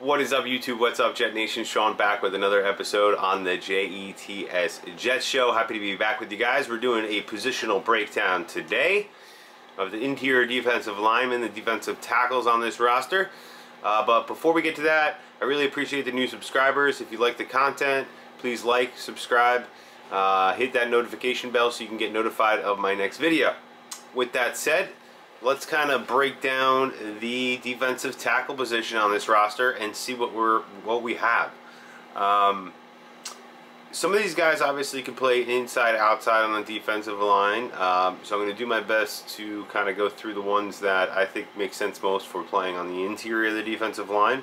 What is up, YouTube? What's up, Jet Nation? Sean back with another episode on the JETS Jet Show. Happy to be back with you guys. We're doing a positional breakdown today of the interior defensive linemen, the defensive tackles on this roster. But before we get to that, I really appreciate the new subscribers. If you like the content, please like, subscribe, hit that notification bell so you can get notified of my next video. With that said, let's kind of break down the defensive tackle position on this roster and see what we have. Some of these guys obviously can play inside, outside on the defensive line. So I'm going to do my best to kind of go through the ones that I think make sense most for playing on the interior of the defensive line.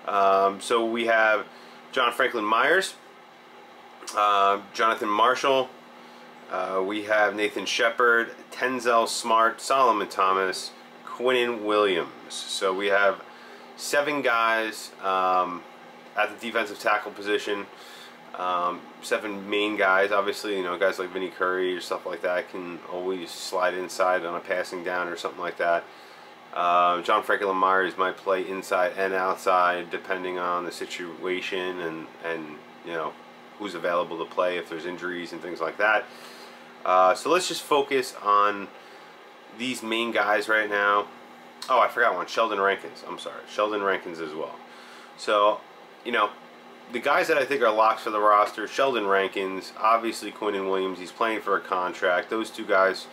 So we have John Franklin Myers, Jonathan Marshall. We have Nathan Shepard, Tenzel Smart, Solomon Thomas, Quinnen Williams. So we have 7 guys at the defensive tackle position. 7 main guys. Obviously, you know, guys like Vinny Curry or stuff like that can always slide inside on a passing down or something like that. John Franklin Myers might play inside and outside depending on the situation and you know, who's available to play if there's injuries and things like that. So let's just focus on these main guys right now. Oh, I forgot one. Sheldon Rankins. I'm sorry. Sheldon Rankins as well. So, you know, the guys that I think are locks for the roster, Sheldon Rankins, obviously Quinnen Williams. He's playing for a contract. Those 2 guys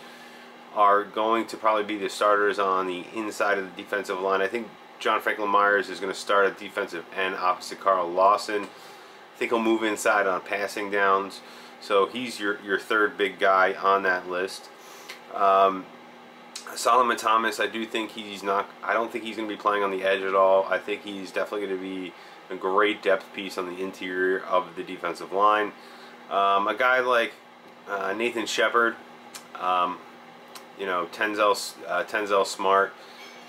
are going to probably be the starters on the inside of the defensive line. I think John Franklin Myers is going to start at defensive end opposite Carl Lawson. I think he'll move inside on passing downs. So he's your 3rd big guy on that list. Solomon Thomas, I don't think he's going to be playing on the edge at all. I think he's definitely going to be a great depth piece on the interior of the defensive line. A guy like Nathan Shepard, you know, Tenzel Smart,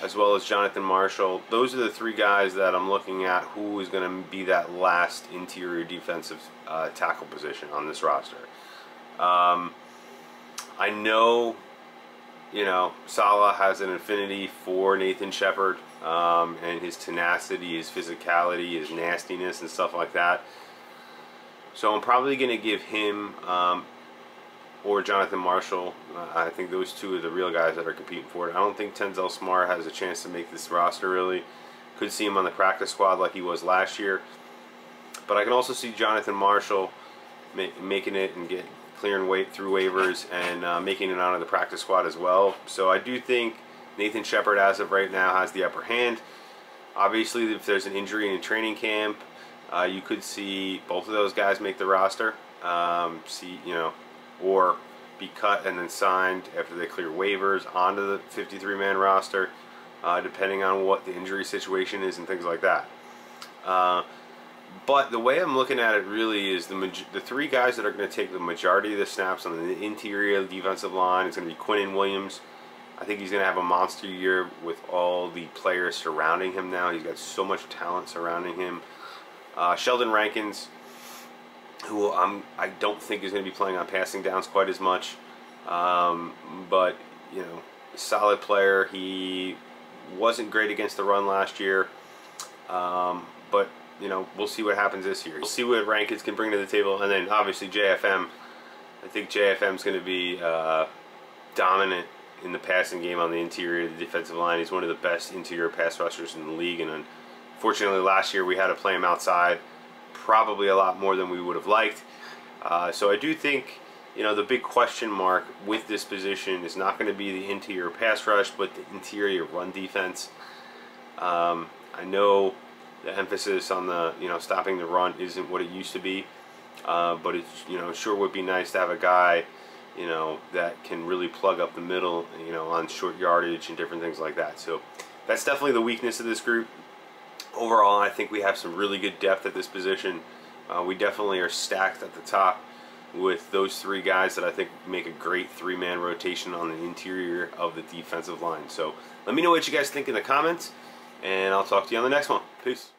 as well as Jonathan Marshall. Those are the 3 guys that I'm looking at who is going to be that last interior defensive tackle position on this roster. I know, you know, Salah has an affinity for Nathan Shepard and his tenacity, his physicality, his nastiness and stuff like that. So I'm probably going to give him or Jonathan Marshall. I think those 2 are the real guys that are competing for it. I don't think Tenzel Smart has a chance to make this roster really. Could see him on the practice squad like he was last year. But I can also see Jonathan Marshall making it and clearing through waivers and making it onto the practice squad as well. So I do think Nathan Shepard, as of right now, has the upper hand. Obviously, if there's an injury in training camp, you could see both of those guys make the roster. You know, or be cut and then signed after they clear waivers onto the 53-man roster, depending on what the injury situation is and things like that. But the way I'm looking at it really is the 3 guys that are going to take the majority of the snaps on the interior of the defensive line is going to be Quinnen Williams. I think he's going to have a monster year with all the players surrounding him now. He's got so much talent surrounding him. Sheldon Rankins, who I don't think is going to be playing on passing downs quite as much. But, you know, solid player. He wasn't great against the run last year. But, you know, we'll see what happens this year. We'll see what Rankins can bring to the table. And then, obviously, JFM. I think JFM is going to be dominant in the passing game on the interior of the defensive line. He's one of the best interior pass rushers in the league. And unfortunately, last year we had to play him outside probably a lot more than we would have liked. So I do think, you know, the big question mark with this position is not going to be the interior pass rush, but the interior run defense. I know the emphasis on the, you know, stopping the run isn't what it used to be, but it, you know, sure would be nice to have a guy, you know, that can really plug up the middle, you know, on short yardage and different things like that. So that's definitely the weakness of this group. Overall, I think we have some really good depth at this position. We definitely are stacked at the top with those 3 guys that I think make a great 3-man rotation on the interior of the defensive line. So let me know what you guys think in the comments, and I'll talk to you on the next one. Peace.